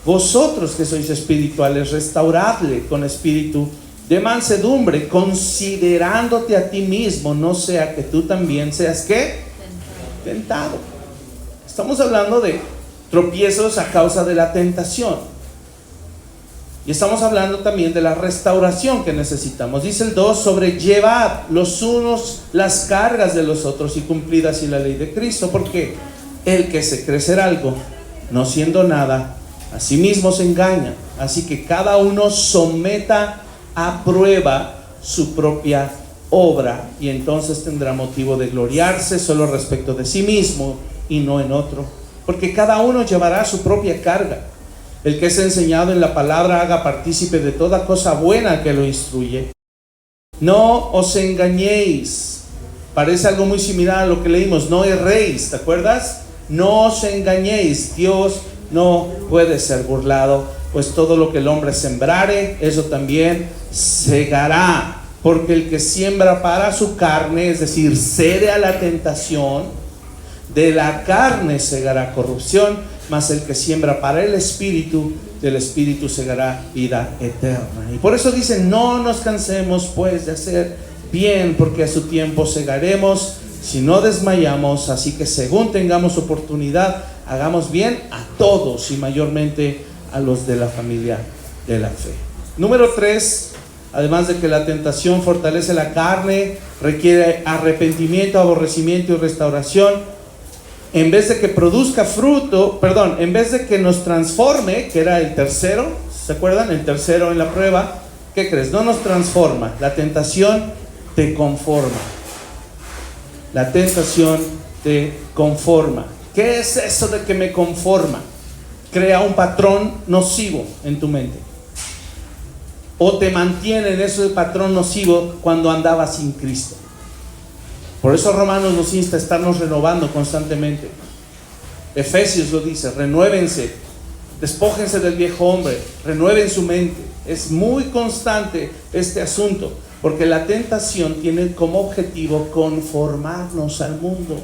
vosotros que sois espirituales, restauradle con espíritu de mansedumbre, considerándote a ti mismo, no sea que tú también seas ¿qué? Tentado. Estamos hablando de tropiezos a causa de la tentación. Y estamos hablando también de la restauración que necesitamos. Dice el 2, sobrellevad los unos las cargas de los otros y cumplid así la ley de Cristo. Porque el que se cree ser algo, no siendo nada, a sí mismo se engaña. Así que cada uno someta a prueba su propia obra, y entonces tendrá motivo de gloriarse solo respecto de sí mismo y no en otro. Porque cada uno llevará su propia carga. El que es enseñado en la palabra haga partícipe de toda cosa buena que lo instruye. No os engañéis. Parece algo muy similar a lo que leímos. No erréis, ¿te acuerdas? No os engañéis. Dios no puede ser burlado, pues todo lo que el hombre sembrare, eso también segará. Porque el que siembra para su carne, es decir, cede a la tentación, de la carne segará corrupción, mas el que siembra para el Espíritu, del Espíritu segará vida eterna. Y por eso dicen, no nos cansemos pues de hacer bien, porque a su tiempo segaremos si no desmayamos. Así que según tengamos oportunidad, hagamos bien a todos y mayormente a los de la familia de la fe. Número 3, además de que la tentación fortalece la carne, requiere arrepentimiento, aborrecimiento y restauración. En vez de que produzca fruto, en vez de que nos transforme, que era el tercero, ¿se acuerdan? El tercero en la prueba, ¿qué crees? No nos transforma, la tentación te conforma. La tentación te conforma. ¿Qué es eso de que me conforma? Crea un patrón nocivo en tu mente. O te mantiene en ese patrón nocivo cuando andabas sin Cristo. Por eso Romanos nos insta a estarnos renovando constantemente. Efesios lo dice, renuévense, despójense del viejo hombre, renueven su mente. Es muy constante este asunto, porque la tentación tiene como objetivo conformarnos al mundo.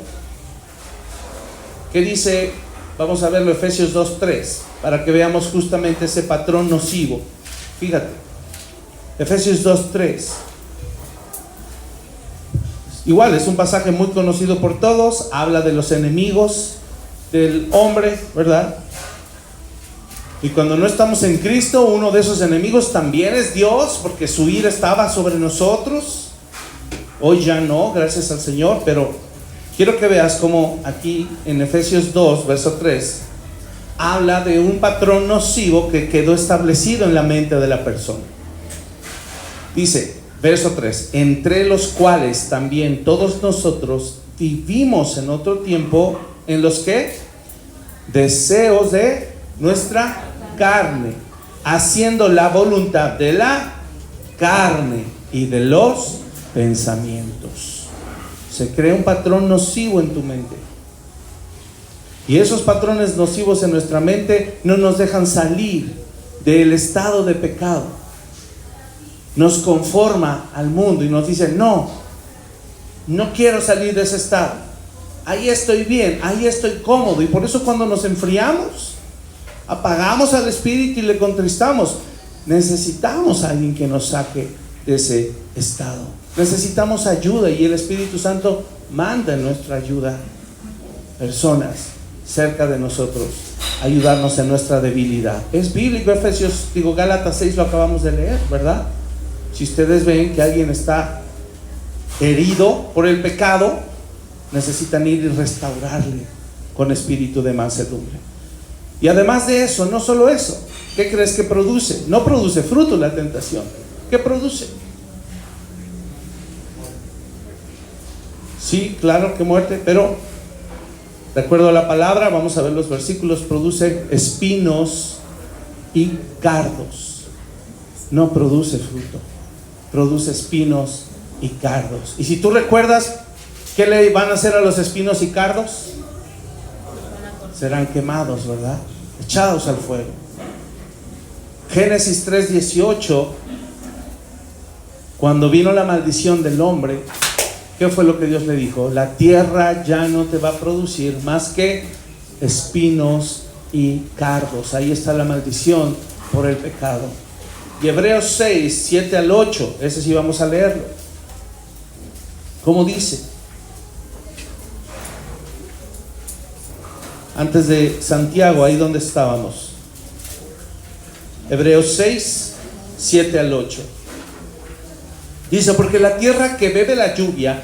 ¿Qué dice? Vamos a verlo, Efesios 2:3, para que veamos justamente ese patrón nocivo. Fíjate, Efesios 2:3. Igual, es un pasaje muy conocido por todos, habla de los enemigos del hombre, ¿verdad? Y cuando no estamos en Cristo, uno de esos enemigos también es Dios, porque su ira estaba sobre nosotros. Hoy ya no, gracias al Señor, pero quiero que veas cómo aquí en Efesios 2, verso 3, habla de un patrón nocivo que quedó establecido en la mente de la persona. Dice, verso 3, entre los cuales también todos nosotros vivimos en otro tiempo, en los que deseos de nuestra carne, haciendo la voluntad de la carne y de los pensamientos. Se crea un patrón nocivo en tu mente. Y esos patrones nocivos en nuestra mente no nos dejan salir del estado de pecado. Nos conforma al mundo y nos dice, no quiero salir de ese estado. Ahí estoy bien, ahí estoy cómodo. Y por eso cuando nos enfriamos, apagamos al Espíritu y le contristamos, necesitamos a alguien que nos saque de ese estado. Necesitamos ayuda, y el Espíritu Santo manda en nuestra ayuda personas cerca de nosotros, ayudarnos en nuestra debilidad. Es bíblico, Gálatas 6 lo acabamos de leer, ¿verdad? Si ustedes ven que alguien está herido por el pecado, necesitan ir y restaurarle con espíritu de mansedumbre. Y además de eso, no solo eso, ¿qué crees que produce? No produce fruto la tentación. ¿Qué produce? Sí, claro que muerte, pero de acuerdo a la palabra, vamos a ver los versículos, produce espinos y cardos. No produce fruto, produce espinos y cardos. Y si tú recuerdas, ¿qué le van a hacer a los espinos y cardos? Serán quemados, ¿verdad? Echados al fuego. Génesis 3:18, cuando vino la maldición del hombre, ¿qué fue lo que Dios le dijo? La tierra ya no te va a producir más que espinos y cardos. Ahí está la maldición por el pecado. Y Hebreos 6:7-8, ese sí vamos a leerlo. ¿Cómo dice? Antes de Santiago, ahí donde estábamos. Hebreos 6:7-8. Dice, porque la tierra que bebe la lluvia,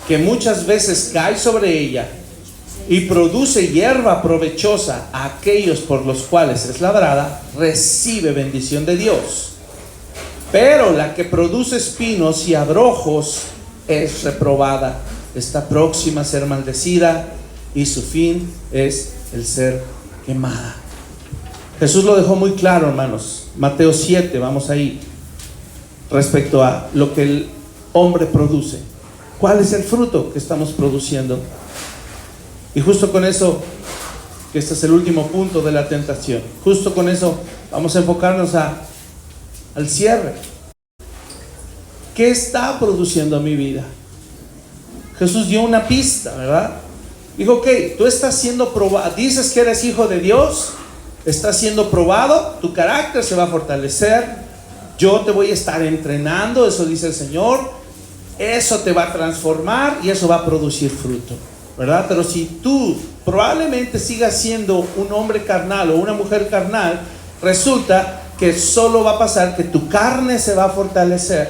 que muchas veces cae sobre ella, y produce hierba provechosa a aquellos por los cuales es labrada, recibe bendición de Dios. Pero la que produce espinos y abrojos es reprobada, está próxima a ser maldecida, y su fin es el ser quemada. Jesús lo dejó muy claro, hermanos. Mateo 7, vamos ahí, respecto a lo que el hombre produce. ¿Cuál es el fruto que estamos produciendo? Y justo con eso, que este es el último punto de la tentación, justo con eso vamos a enfocarnos al cierre. ¿Qué está produciendo mi vida? Jesús dio una pista, ¿verdad? Dijo, ok, tú estás siendo probado, dices que eres hijo de Dios, estás siendo probado, tu carácter se va a fortalecer, yo te voy a estar entrenando, eso dice el Señor, eso te va a transformar y eso va a producir fruto, ¿verdad? Pero si tú probablemente sigas siendo un hombre carnal o una mujer carnal, resulta que solo va a pasar que tu carne se va a fortalecer,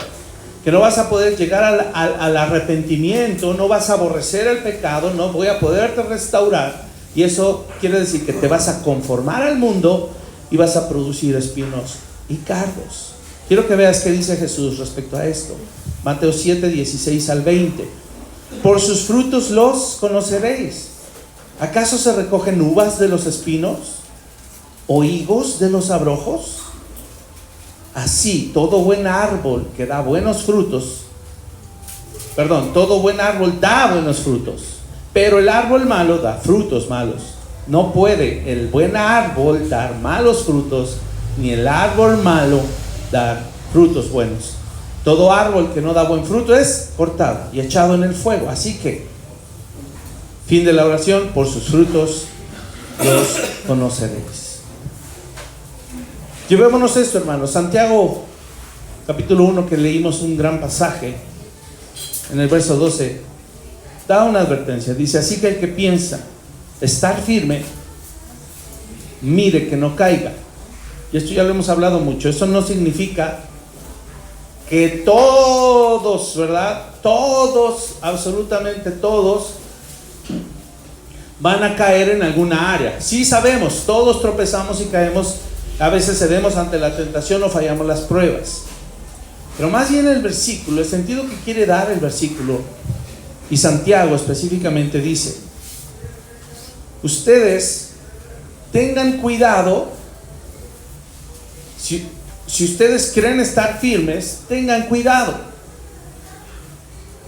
que no vas a poder llegar al arrepentimiento, no vas a aborrecer el pecado, no voy a poderte restaurar, y eso quiere decir que te vas a conformar al mundo y vas a producir espinos y cardos. Quiero que veas qué dice Jesús respecto a esto. Mateo 7:16-20. Por sus frutos los conoceréis. ¿Acaso se recogen uvas de los espinos o higos de los abrojos? Así, todo buen árbol que da buenos frutos, todo buen árbol da buenos frutos, pero el árbol malo da frutos malos. No puede el buen árbol dar malos frutos, ni el árbol malo dar frutos buenos. Todo árbol que no da buen fruto es cortado y echado en el fuego. Así que, fin de la oración, por sus frutos los conoceréis. Llevémonos esto, hermanos. Santiago, capítulo 1, que leímos un gran pasaje, en el verso 12, da una advertencia. Dice, así que el que piensa estar firme, mire que no caiga. Y esto ya lo hemos hablado mucho. Eso no significa que todos, ¿verdad? Todos, absolutamente todos, van a caer en alguna área. Sí sabemos, todos tropezamos y caemos, a veces cedemos ante la tentación o fallamos las pruebas. Pero más bien el versículo, el sentido que quiere dar el versículo, y Santiago específicamente dice: ustedes tengan cuidado, si ustedes creen estar firmes, tengan cuidado,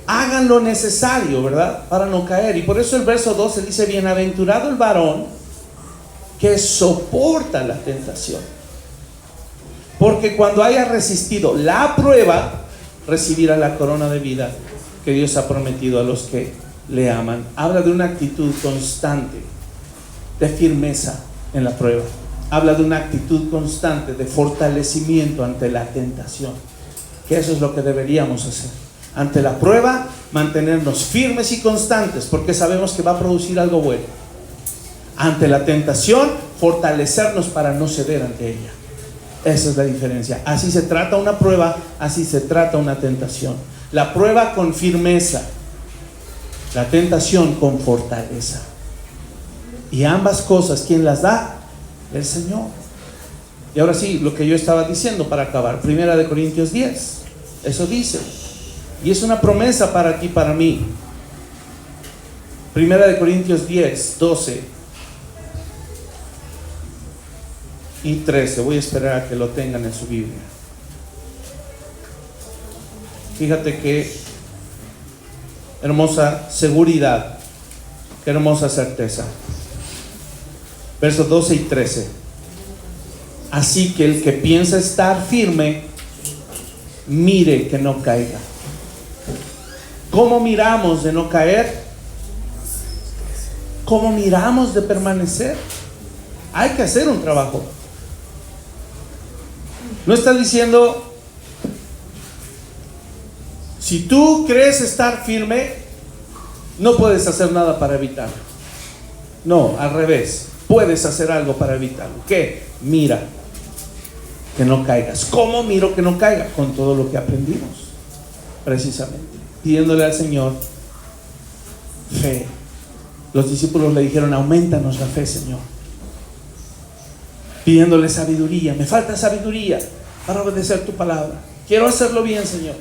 hagan lo necesario, ¿verdad?, para no caer. Y por eso el verso 12 dice: bienaventurado el varón que soporta la tentación, porque cuando haya resistido la prueba, recibirá la corona de vida que Dios ha prometido a los que le aman. Habla de una actitud constante de firmeza en la prueba. Habla de una actitud constante de fortalecimiento ante la tentación, que eso es lo que deberíamos hacer. Ante la prueba, mantenernos firmes y constantes, porque sabemos que va a producir algo bueno. Ante la tentación, fortalecernos para no ceder ante ella. Esa es la diferencia. Así se trata una prueba, así se trata una tentación. La prueba con firmeza, la tentación con fortaleza. Y ambas cosas, ¿quién las da? El Señor. Y ahora sí, lo que yo estaba diciendo para acabar, 1 Corintios 10, eso dice, y es una promesa para ti, para mí. 1 Corintios 10, 12 y 13. Voy a esperar a que lo tengan en su Biblia. Fíjate qué hermosa seguridad, qué hermosa certeza. Versos 12 y 13. Así que el que piensa estar firme, mire que no caiga. ¿Cómo miramos de no caer? ¿Cómo miramos de permanecer? Hay que hacer un trabajo. No está diciendo, si tú crees estar firme, no puedes hacer nada para evitarlo. No, al revés. Puedes hacer algo para evitarlo. ¿Qué? Mira que no caigas. ¿Cómo miro que no caiga? Con todo lo que aprendimos, precisamente, pidiéndole al Señor fe. Los discípulos le dijeron: aumentanos la fe, Señor. Pidiéndole sabiduría. Me falta sabiduría para obedecer tu palabra. Quiero hacerlo bien, Señor.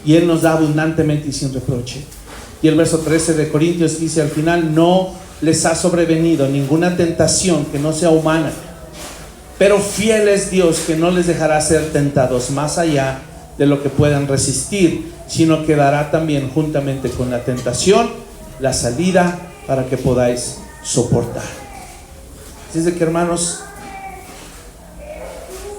Y Él nos da abundantemente y sin reproche. Y el verso 13 de Corintios dice al final: no les ha sobrevenido ninguna tentación que no sea humana, pero fiel es Dios, que no les dejará ser tentados más allá de lo que puedan resistir, sino que dará también juntamente con la tentación la salida para que podáis soportar. Así es de que, hermanos,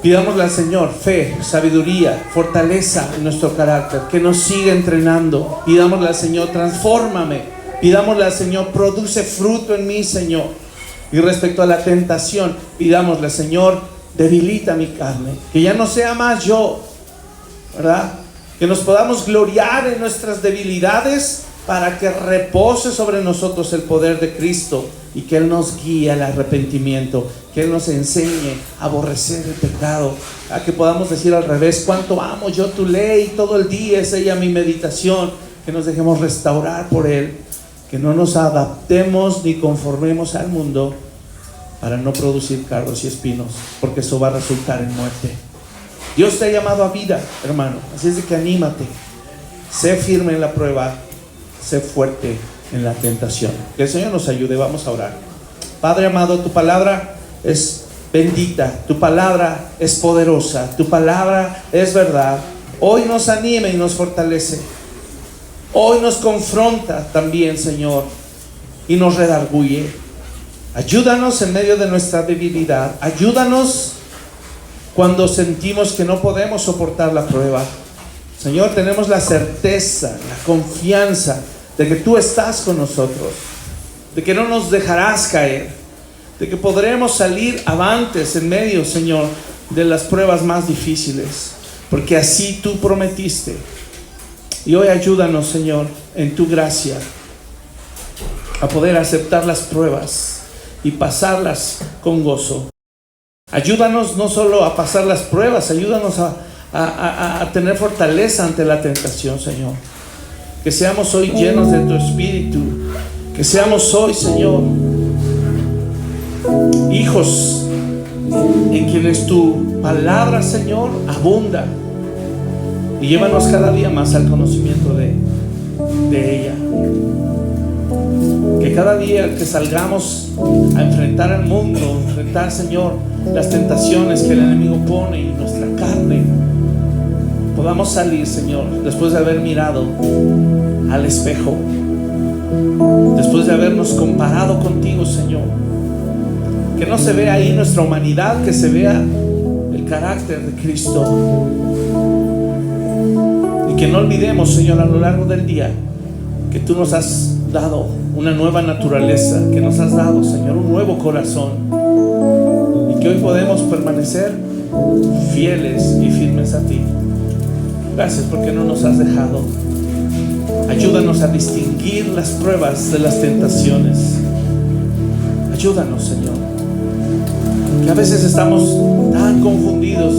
pidámosle al Señor fe, sabiduría, fortaleza en nuestro carácter, que nos siga entrenando. Pidámosle al Señor: transfórmame. Pidámosle al Señor: produce fruto en mí, Señor. Y respecto a la tentación, pidámosle al Señor: debilita mi carne, que ya no sea más yo, ¿verdad? Que nos podamos gloriar en nuestras debilidades, para que repose sobre nosotros el poder de Cristo, y que Él nos guíe al arrepentimiento, que Él nos enseñe a aborrecer el pecado, a que podamos decir al revés: cuánto amo yo tu ley, todo el día es ella mi meditación. Que nos dejemos restaurar por Él, que no nos adaptemos ni conformemos al mundo para no producir cardos y espinos, porque eso va a resultar en muerte. Dios te ha llamado a vida, hermano, así es de que anímate, sé firme en la prueba, sé fuerte en la tentación. Que el Señor nos ayude. Vamos a orar. Padre amado, tu palabra es bendita, tu palabra es poderosa, tu palabra es verdad. Hoy nos anima y nos fortalece. Hoy nos confronta también, Señor, y nos redarguye. Ayúdanos en medio de nuestra debilidad. Ayúdanos cuando sentimos que no podemos soportar la prueba. Señor, tenemos la certeza, la confianza de que tú estás con nosotros, de que no nos dejarás caer, de que podremos salir avantes en medio, Señor, de las pruebas más difíciles, porque así tú prometiste. Y hoy ayúdanos, Señor, en tu gracia, a poder aceptar las pruebas y pasarlas con gozo. Ayúdanos no solo a pasar las pruebas, ayúdanos a tener fortaleza ante la tentación, Señor. Que seamos hoy llenos de tu Espíritu. Que seamos hoy, Señor, hijos en quienes tu palabra, Señor, abunda. Y llévanos cada día más al conocimiento de ella. Que cada día que salgamos a enfrentar al mundo, enfrentar, Señor, las tentaciones que el enemigo pone y nuestra carne, podamos salir, Señor, después de haber mirado al espejo, después de habernos comparado contigo, Señor. Que no se vea ahí nuestra humanidad, que se vea el carácter de Cristo. Y que no olvidemos, Señor, a lo largo del día, que tú nos has dado una nueva naturaleza, que nos has dado, Señor, un nuevo corazón, y que hoy podemos permanecer fieles y firmes a ti. Gracias porque no nos has dejado. Ayúdanos a distinguir las pruebas de las tentaciones. Ayúdanos, Señor, que a veces estamos tan confundidos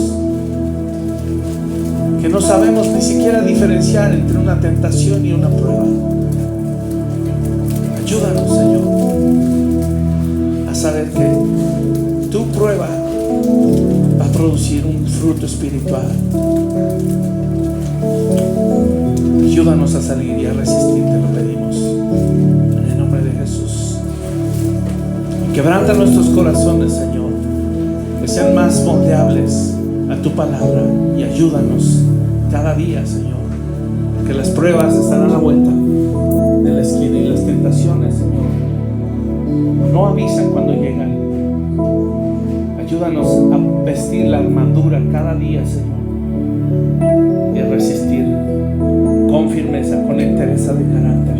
que no sabemos ni siquiera diferenciar entre una tentación y una prueba. Ayúdanos, Señor, a saber que tu prueba va a producir un fruto espiritual. Ayúdanos a salir y a resistir, te lo pedimos en el nombre de Jesús. Y quebranta nuestros corazones, Señor, que sean más moldeables a tu palabra, y ayúdanos cada día, Señor, porque las pruebas están a la vuelta de la esquina y las tentaciones, Señor, no avisan cuando llegan. Ayúdanos a vestir la armadura cada día, Señor, y a resistir con firmeza, con entereza de carácter.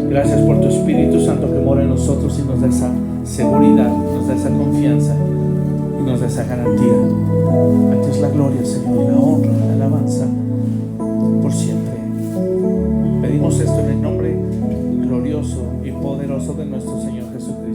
Gracias por tu Espíritu Santo que mora en nosotros y nos da esa seguridad, nos da esa confianza y nos da esa garantía. A ti es la gloria, Señor, y la honra, la alabanza por siempre. Pedimos esto en el nombre glorioso y poderoso de nuestro Señor Jesucristo.